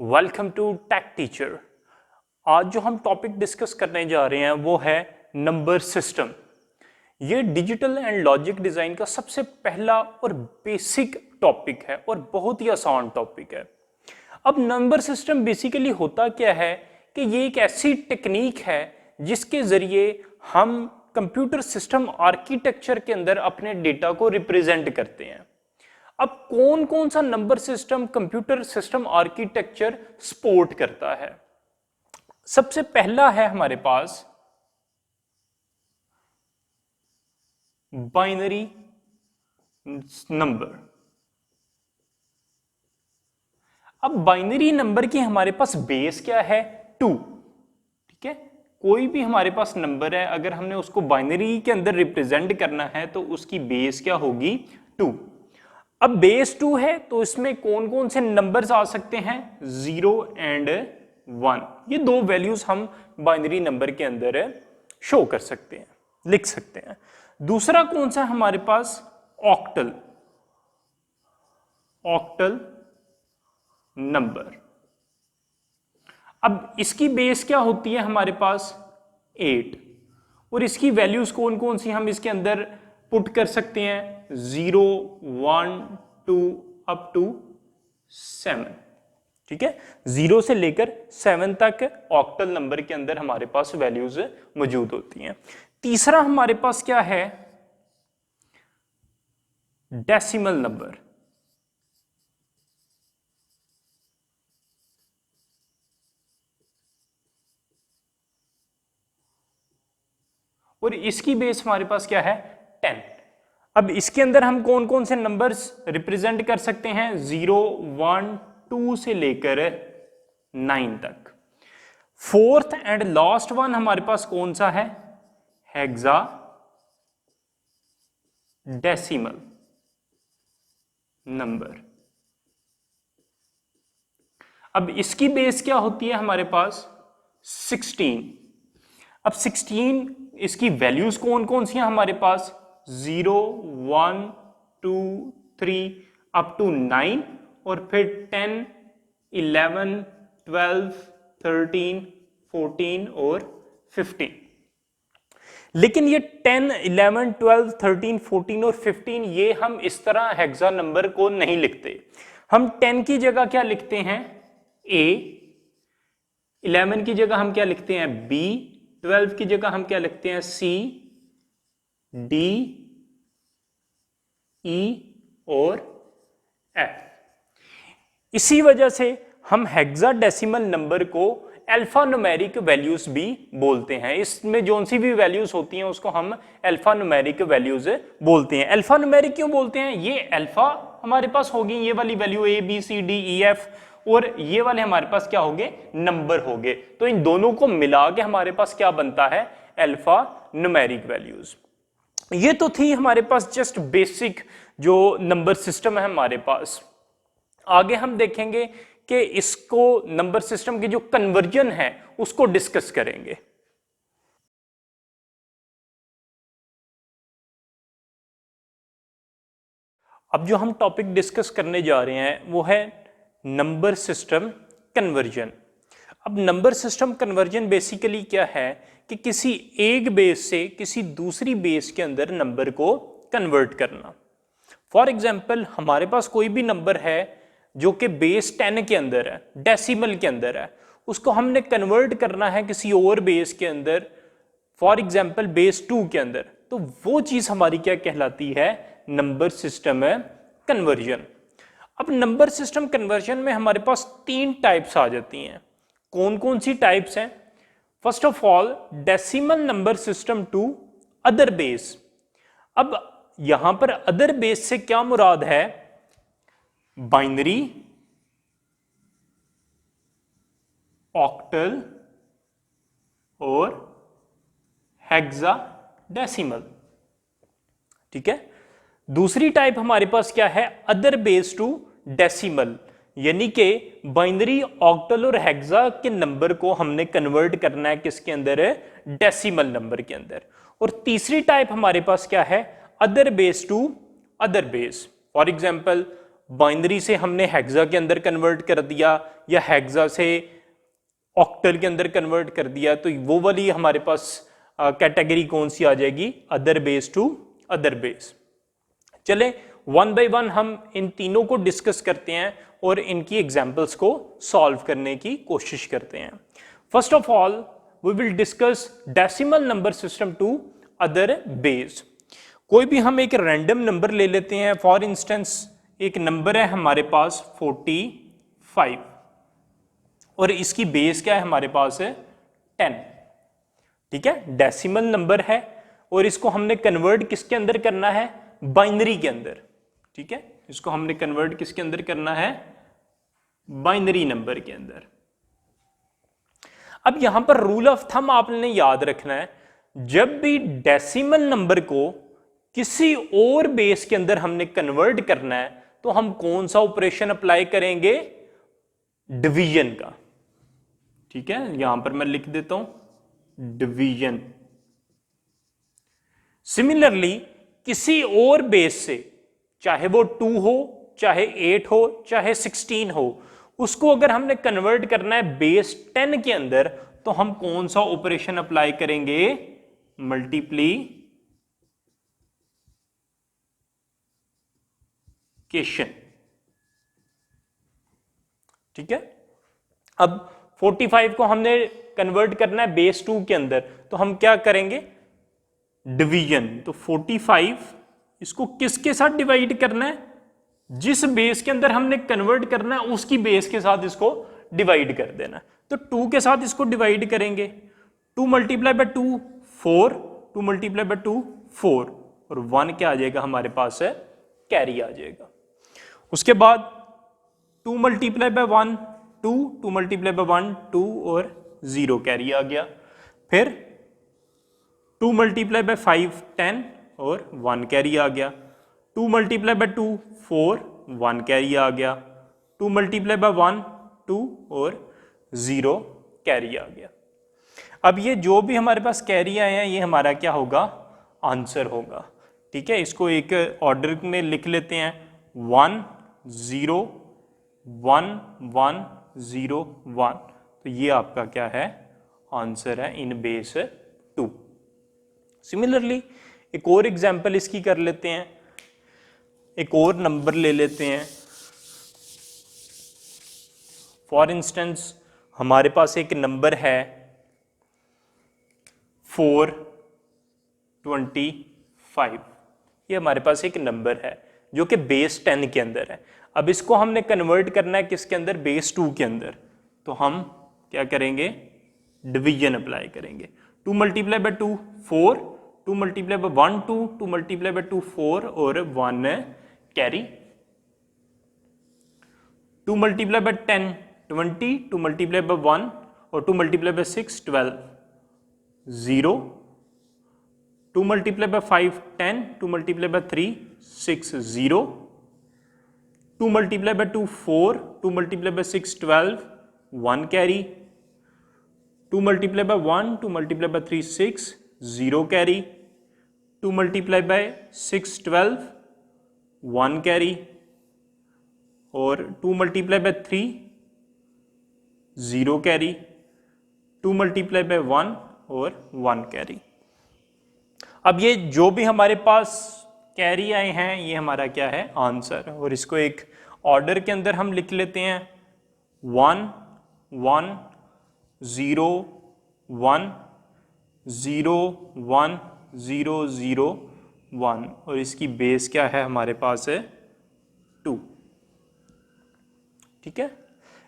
Welcome to take teacher. आज जो हम टॉपिक डिस्कस करने जा रहे हैं वो है नंबर सिस्टम। ये डिजिटल एंड लॉजिक डिजाइन का सबसे पहला और बेसिक टॉपिक है और बहुत ही आसान टॉपिक है। अब नंबर सिस्टम बेसिकली होता क्या है कि ये एक ऐसी टेक्निक है जिसके जरिए हम कंप्यूटर सिस्टम आर्किटेक्चर के अंदर अपने डेटा को रिप्रेजेंट करते हैं। अब कौन कौन सा number system computer system architecture support करता है? सबसे पहला है हमारे पास बाइनरी नंबर। अब बाइनरी नंबर की हमारे पास बेस क्या है? 2। ठीक है, कोई भी हमारे पास नंबर है, अगर हमने उसको बाइनरी के अंदर रिप्रेजेंट करना है तो उसकी बेस क्या होगी? 2। अब बेस 2 है तो इसमें कौन कौन से नंबर्स आ सकते हैं? 0 एंड 1। ये दो वैल्यूज हम बाइनरी नंबर के अंदर शो कर सकते हैं, लिख सकते हैं। दूसरा कौन सा हमारे पास? ऑक्टल। Octal number. अब इसकी बेस क्या होती है हमारे पास? 8। और इसकी वैल्यूज कौन कौन सी हम इसके अंदर पुट कर सकते हैं? 0, 1, 2 अप टू 7। ठीक है, 0 से लेकर 7 तक ऑक्टल नंबर के अंदर हमारे पास वैल्यूज मौजूद होती हैं। तीसरा हमारे पास क्या है? Decimal number. और इसकी बेस हमारे पास क्या है? 10। अब इसके अंदर हम कौन कौन से नंबर्स रिप्रेजेंट कर सकते हैं? 0, 1, 2 से लेकर 9 तक। फोर्थ एंड लास्ट वन हमारे पास कौन सा है? Hexa decimal number. अब इसकी बेस क्या होती है हमारे पास? 16। अब 16 इसकी वैल्यूज कौन कौन सी हैं हमारे पास? 0, 1, 2, 3 अप टू 9 और फिर 10, 11, 12, 13, 14 और 15। लेकिन ये 10, 11, 12, 13, 14 और 15 ये हम इस तरह हेक्सा नंबर को नहीं लिखते। हम 10 की जगह क्या लिखते हैं? A। 11 की जगह हम क्या लिखते हैं? B। 12 की जगह हम क्या लिखते हैं? C, D, E और F। इसी वजह से हम हेक्साडेसिमल नंबर को अल्फा न्यूमेरिक वैल्यूज भी बोलते हैं। इसमें जो सी भी वैल्यूज होती हैं उसको हम अल्फा न्यूमेरिक वैल्यूज बोलते हैं। अल्फा न्यूमेरिक क्यों बोलते हैं? ये अल्फा हमारे पास होगी, ये वाली value A, B, C, D, E, F, और ये वाले हमारे पास क्या होंगे? नंबर होंगे। तो इन दोनों को मिला के हमारे पास क्या बनता है? Alpha numeric values. ये तो थी हमारे पास जस्ट बेसिक जो नंबर सिस्टम है हमारे पास। आगे हम देखेंगे कि इसको नंबर सिस्टम की जो कन्वर्जन है उसको डिस्कस करेंगे। अब जो हम टॉपिक डिस्कस करने जा रहे हैं वो है नंबर सिस्टम कन्वर्जन। अब नंबर सिस्टम कन्वर्जन बेसिकली क्या है कि किसी एक बेस से किसी दूसरी बेस के अंदर नंबर को कन्वर्ट करना। फॉर एग्जाम्पल हमारे पास कोई भी नंबर है जो कि बेस 10 के अंदर है, डेसिमल के अंदर है, उसको हमने कन्वर्ट करना है किसी और बेस के अंदर, फॉर एग्जाम्पल बेस 2 के अंदर, तो वो चीज हमारी क्या कहलाती है? Number system conversion. अब नंबर सिस्टम कन्वर्जन में हमारे पास 3 टाइप्स आ जाती हैं। कौन कौन सी टाइप्स हैं? First of all decimal number system to other base. अब यहां पर अदर बेस से क्या मुराद है? बाइनरी, ऑक्टल और हेक्साडेसिमल। ठीक है, दूसरी टाइप हमारे पास क्या है? अदर बेस टू डेसिमल, यानी कि बाइनरी, ऑक्टल और हेक्सा के नंबर को हमने कन्वर्ट करना है किसके अंदर? डेसिमल नंबर के अंदर। और तीसरी टाइप हमारे पास क्या है? Other base to other base. For example binary से हमने हेक्सा के अंदर कन्वर्ट कर दिया या हेक्सा से ऑक्टल के अंदर कन्वर्ट कर दिया, तो वो वाली हमारे पास कैटेगरी कौन सी आ जाएगी, other base to other base. चले वन बाय वन हम इन तीनों को डिस्कस करते हैं और इनकी एग्जांपल्स को सॉल्व करने की कोशिश करते हैं। First of all we will discuss decimal number system to other base. कोई भी हम एक रैंडम नंबर ले लेते हैं, फॉर इंस्टेंस एक नंबर है हमारे पास 45 और इसकी बेस क्या है हमारे पास है 10, ठीक है, डेसिमल नंबर है और इसको हमने कन्वर्ट किसके अंदर करना है, बाइनरी के अंदर, ठीक है, इसको हमने कन्वर्ट किसके अंदर करना है, बाइनरी नंबर के अंदर। अब यहां पर रूल ऑफ थंब आपने याद रखना है, जब भी डेसिमल नंबर को किसी और बेस के अंदर हमने कन्वर्ट करना है तो हम कौन सा ऑपरेशन अप्लाई करेंगे, डिवीजन का, ठीक है, यहां पर मैं लिख देता हूं डिवीजन। सिमिलरली किसी और बेस से, चाहे वो 2 हो, चाहे 8 हो, चाहे 16 हो, उसको अगर हमने कन्वर्ट करना है बेस 10 के अंदर तो हम कौन सा ऑपरेशन अप्लाई करेंगे, मल्टीप्लीकेशन, ठीक है। अब 45 को हमने कन्वर्ट करना है बेस 2 के अंदर तो हम क्या करेंगे, डिवीजन। तो 45 इसको किसके साथ डिवाइड करना है, जिस बेस के अंदर हमने कन्वर्ट करना है उसकी बेस के साथ इसको डिवाइड कर देना। तो 2 के साथ इसको डिवाइड करेंगे, 2 मल्टीप्लाई बाय 2 4, 2 मल्टीप्लाई बाय 2 4 और 1 क्या आ जाएगा हमारे पास है, कैरी आ जाएगा। उसके बाद 2 मल्टीप्लाई बाय 1 2, 2 मल्टीप्लाई बाय 1 2 और 0 कैरी आ गया। फिर 2 मल्टीप्लाई बाय 5 10 और 1 कैरी आ गया। 2 मल्टीप्लाई बाय 2 4 1 कैरी आ गया। 2 मल्टीप्लाई बाय 1 2 और 0 कैरी आ गया। अब ये जो भी हमारे पास कैरी आए हैं ये हमारा क्या होगा, आंसर होगा, ठीक है। इसको एक ऑर्डर में लिख लेते हैं, 1 0 1 1 0 1, तो ये आपका क्या है, आंसर है इन बेस 2। सिमिलरली एक और एग्जांपल इसकी कर लेते हैं, एक और नंबर ले लेते हैं। फॉर इंस्टेंस हमारे पास एक नंबर है 425, ये हमारे पास एक नंबर है जो कि बेस 10 के अंदर है। अब इसको हमने कन्वर्ट करना है किसके अंदर, बेस 2 के अंदर, तो हम क्या करेंगे, डिवीजन अप्लाई करेंगे। 2 multiply by 2 4, 2 multiply by 1 2, 2 multiply by 2 4 और 1 carry. 2 multiply by 10 20, 2 multiply by 1 और 2 multiply by 6 12 0, 2 multiply by 5 10, 2 multiply by 3 6 0, 2 multiply by 2 4, 2 multiply by 6 12 1 carry. 2 multiply by 1, 2 multiply by 3 6 0 carry. 2 multiply by 6 12 1 carry और 2 multiply by 3 0 carry. 2 multiply by 1 और 1 carry. अब ये जो भी हमारे पास carry आए हैं ये हमारा क्या है, आंसर। और इसको एक ऑर्डर के अंदर हम लिख लेते हैं, 1 1 0 1 0 1 0 0 1 और इसकी बेस क्या है हमारे पास है 2, ठीक है।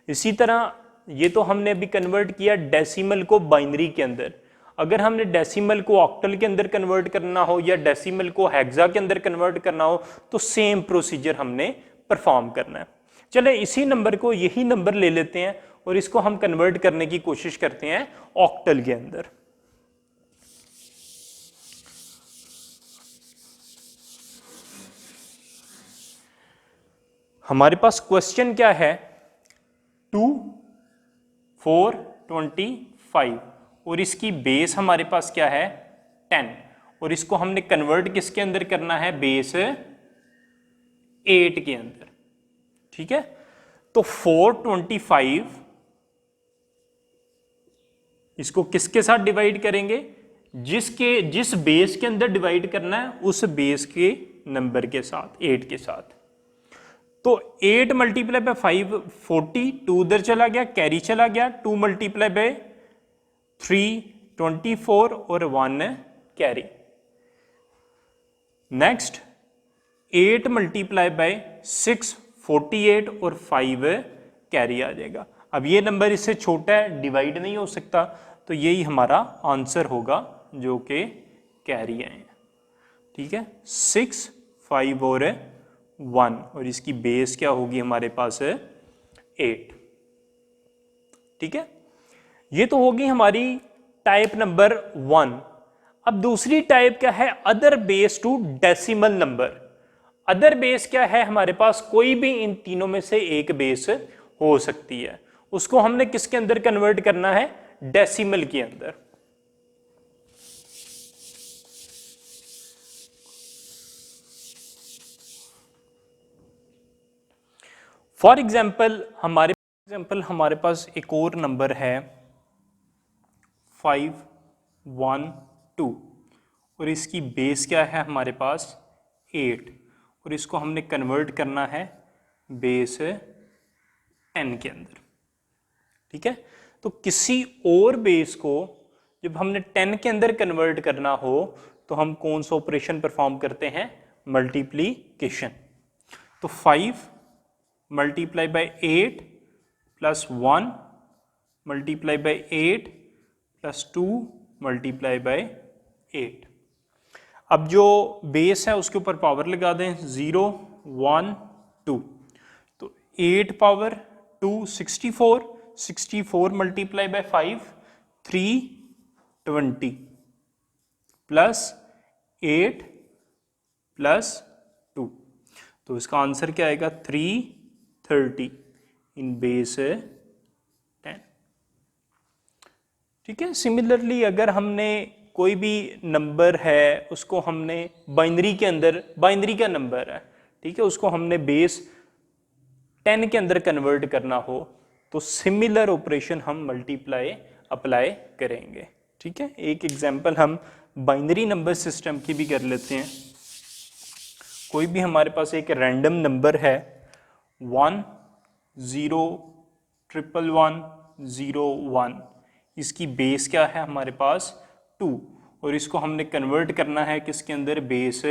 इसी तरह ये तो हमने अभी कन्वर्ट किया डेसिमल को बाइनरी के अंदर। अगर हमने डेसिमल को ऑक्टल के अंदर कन्वर्ट करना हो या डेसिमल को हेक्सा के अंदर कन्वर्ट करना हो तो सेम प्रोसीजर हमने परफॉर्म करना है। चले इसी नंबर को, यही नंबर ले लेते हैं और इसको हम कन्वर्ट करने की कोशिश करते हैं ऑक्टल के अंदर। हमारे पास क्वेश्चन क्या है, 2 4 25 और इसकी बेस हमारे पास क्या है 10 और इसको हमने कन्वर्ट किसके अंदर करना है, बेस 8 के अंदर, ठीक है। तो 425 इसको किसके साथ डिवाइड करेंगे, जिस बेस के अंदर डिवाइड करना है उस बेस के नंबर के साथ, 8 के साथ। तो 8 मल्टीप्लाई बाय 5 40, 2 उधर चला गया, कैरी चला गया, 2 मल्टीप्लाई बाय 3 24 और 1 कैरी। नेक्स्ट 8 मल्टीप्लाई बाय 6 48 और 5 कैरी आ जाएगा। अब ये नंबर इससे छोटा है, डिवाइड नहीं हो सकता, तो यही हमारा आंसर होगा जो कि कैरी आए। ठीक है, 6 5 और 1 और इसकी बेस क्या होगी हमारे पास है 8। ठीक है, ये तो होगी हमारी टाइप नंबर 1। अब दूसरी टाइप क्या है, other base to decimal number. Other base क्या है हमारे पास, कोई भी इन तीनों में से एक बेस हो सकती है, उसको हमने किसके अंदर कन्वर्ट करना है, डेसिमल के अंदर। फॉर एग्जाम्पल हमारे पास एक और नंबर है 512 और इसकी बेस क्या है हमारे पास 8 और इसको हमने कन्वर्ट करना है बेस 10 के अंदर। ठीक है, तो किसी और बेस को जब हमने 10 के अंदर कन्वर्ट करना हो तो हम कौन सा ऑपरेशन परफॉर्म करते हैं, मल्टीप्लीकेशन। तो 5 multiply by 8 plus 1 multiply by 8 plus 2 multiply by 8। अब जो बेस है उसके ऊपर पावर लगा दें, 0 1 2, तो 8 power 2 64, 64 multiply by 5 320 plus 8 plus 2, तो इसका आंसर क्या आएगा 330 इन बेस 10। ठीक है, सिमिलरली अगर हमने कोई भी नंबर है उसको हमने बाइनरी के अंदर, बाइनरी का नंबर है, ठीक है, उसको हमने बेस 10 के अंदर कन्वर्ट करना हो तो सिमिलर ऑपरेशन हम मल्टीप्लाई अप्लाई करेंगे। ठीक है, एक एग्जांपल हम बाइनरी नंबर सिस्टम की भी कर लेते हैं। कोई भी हमारे पास एक रैंडम नंबर है 1 0 1 1 0 1, इसकी बेस क्या है हमारे पास 2 और इसको हमने कन्वर्ट करना है किसके अंदर, बेस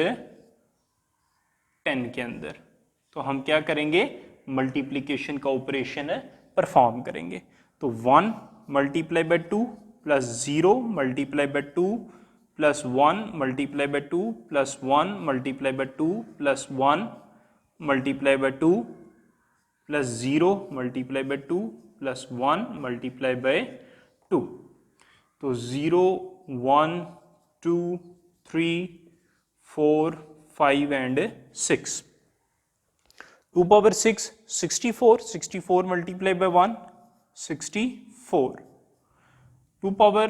10 के अंदर। तो हम क्या करेंगे, मल्टीप्लिकेशन का ऑपरेशन परफॉर्म करेंगे। तो 1 multiply by 2 plus 0 multiply by 2 plus 1 multiply by 2 plus 1 multiply by 2 plus 1 multiply by 2 plus 0 multiply by 2 plus 1 multiply by 2। तो 0 1 2 3 4 5 and 6, 2 power 6 64, 64 multiply by 1 64, 2 power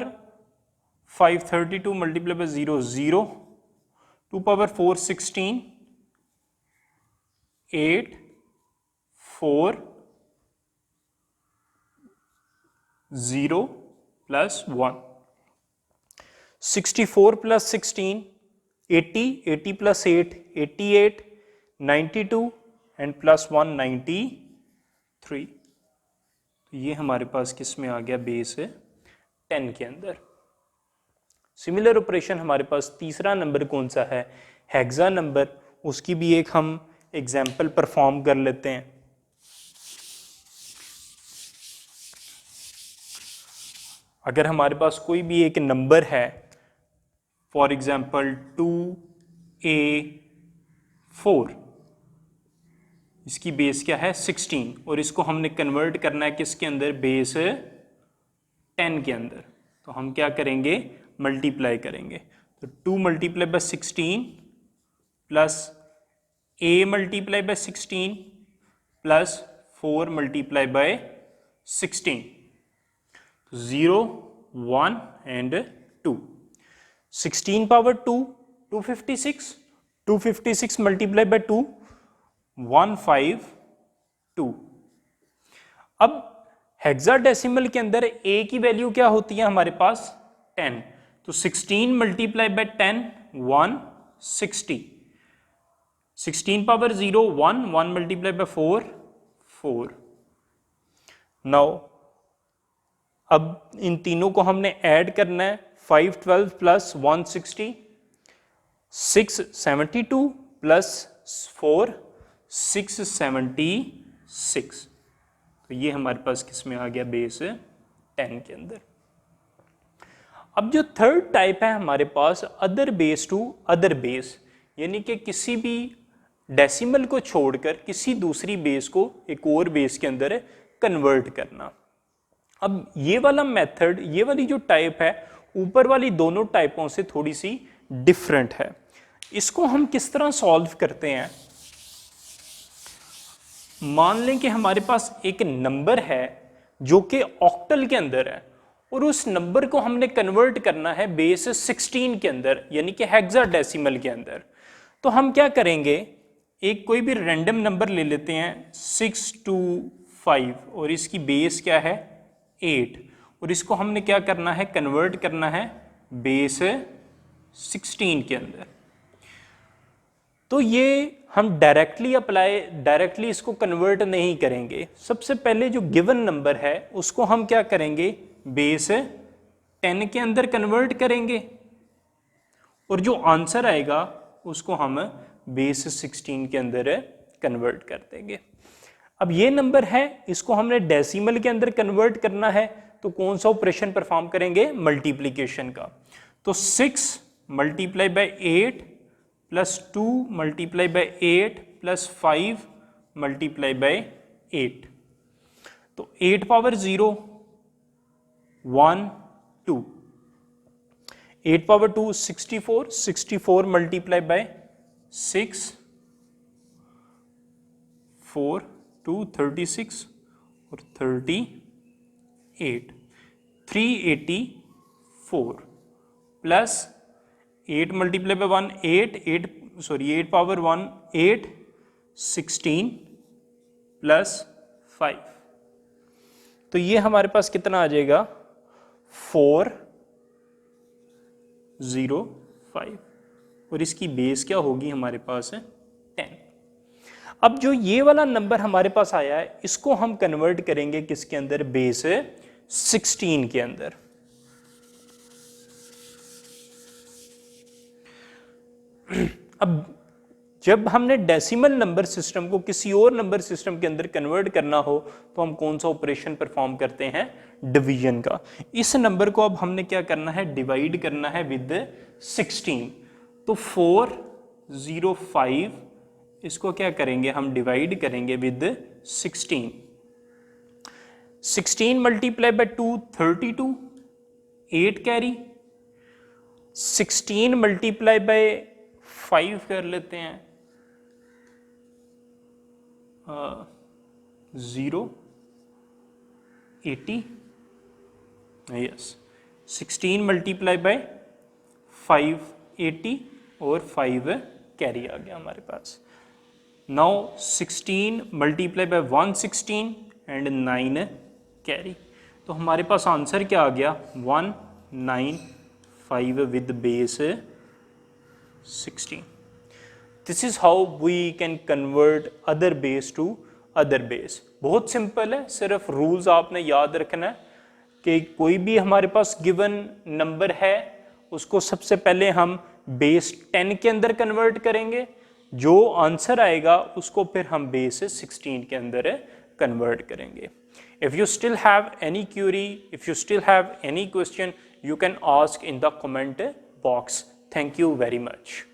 5 32 multiply by 0 0, 2 power 4 16, 8 4 0 plus 1, 64 plus 16 80, 80 plus 8 88, 92 and plus 1 93। तो ये हमारे पास किस में आ गया, base 10 के अंदर। Similar operation हमारे पास तीसरा नंबर कौन सा है, हेक्सा नंबर, उसकी भी एक हम एग्जाम्पल परफॉर्म कर लेते हैं। अगर हमारे पास कोई भी एक नंबर है, फॉर एग्जाम्पल 2A4, इसकी बेस क्या है 16 और इसको हमने कन्वर्ट करना है किसके अंदर, बेस 10 के अंदर। तो हम क्या करेंगे, मल्टीप्लाई करेंगे। तो 2 multiply by 16 plus A multiply by 16 plus 4 multiply by 16, 0 1 and 2, 16 power 2 256, 256 multiply by 2 15 2। अब हेक्साडेसिमल के अंदर a की वैल्यू क्या होती है हमारे पास 10, तो 16 multiply bye 10 160, 16 power 0 1, 1 multiply by 4 4। Now अब इन तीनों को हमने ऐड करना है, 512 प्लस 160 672 प्लस 4 676। तो ये हमारे पास किस में आ गया, बेस 10 के अंदर। अब जो थर्ड टाइप है हमारे पास other base to other base, यानी कि किसी भी डेसिमल को छोड़कर किसी दूसरी बेस को एक और बेस के अंदर कन्वर्ट करना। अब ये वाला मेथड, ये वाली जो टाइप है ऊपर वाली दोनों टाइपों से थोड़ी सी डिफरेंट है। इसको हम किस तरह सॉल्व करते हैं, मान लें कि हमारे पास एक नंबर है जो कि ऑक्टल के अंदर है और उस नंबर को हमने कन्वर्ट करना है बेस 16 के अंदर, यानी कि हेक्साडेसिमल के अंदर। तो हम क्या करेंगे, एक कोई भी रैंडम नंबर ले लेते हैं 625 और इसकी बेस क्या है 8, और इसको हमने क्या करना है, कन्वर्ट करना है बेस 16 के अंदर। तो ये हम डायरेक्टली इसको कन्वर्ट नहीं करेंगे। सबसे पहले जो गिवन नंबर है उसको हम क्या करेंगे, बेस 10 के अंदर कन्वर्ट करेंगे और जो आंसर आएगा उसको हम बेस 16 के अंदर कन्वर्ट कर देंगे। अब ये नंबर है, इसको हमने डेसिमल के अंदर कन्वर्ट करना है, तो कौन सा ऑपरेशन परफॉर्म करेंगे, मल्टीप्लिकेशन का। तो 6 multiply by 8 plus 2 multiply by 8 plus 5 multiply by 8, तो 8 पावर 0 1 2, 8 पावर 2 64, 64 मल्टीप्लाई बाय 6 4 2 36 और 38 384 plus 8 multiply by 1 8 power 1 8 16 plus 5, तो ये हमारे पास कितना आ जाएगा 405 और इसकी बेस क्या होगी हमारे पास है 10। अब जो ये वाला नंबर हमारे पास आया है इसको हम कन्वर्ट करेंगे किसके अंदर, बेस 16 के अंदर। अब जब हमने डेसिमल नंबर सिस्टम को किसी और नंबर सिस्टम के अंदर कन्वर्ट करना हो तो हम कौन सा ऑपरेशन परफॉर्म करते हैं, डिवीजन का। इस नंबर को अब हमने क्या करना है, डिवाइड करना है विद 16। तो 405 इसको क्या करेंगे, हम डिवाइड करेंगे with 16। 16 multiply bye 2 32, 8 carry. 16 multiply bye 5 कर लेते हैं 0 80, यस 16 मल्टीप्लाई बाय 5 80 और 5 कैरी आ गया हमारे पास। Now 16 multiply by 116 and 9 carry, तो हमारे पास आंसर क्या आ गया 195 with base 16। This is how we can convert other base to other base. बहुत सिंपल है, सिर्फ रूल्स आपने याद रखना है कि कोई भी हमारे पास गिवन नंबर है उसको सबसे पहले हम बेस 10 के अंदर कन्वर्ट करेंगे, जो आंसर आएगा उसको फिर हम बेस 16 के अंदर कन्वर्ट करेंगे। If you still have any query, if you still have any question, you can ask in the comment box. Thank you very much.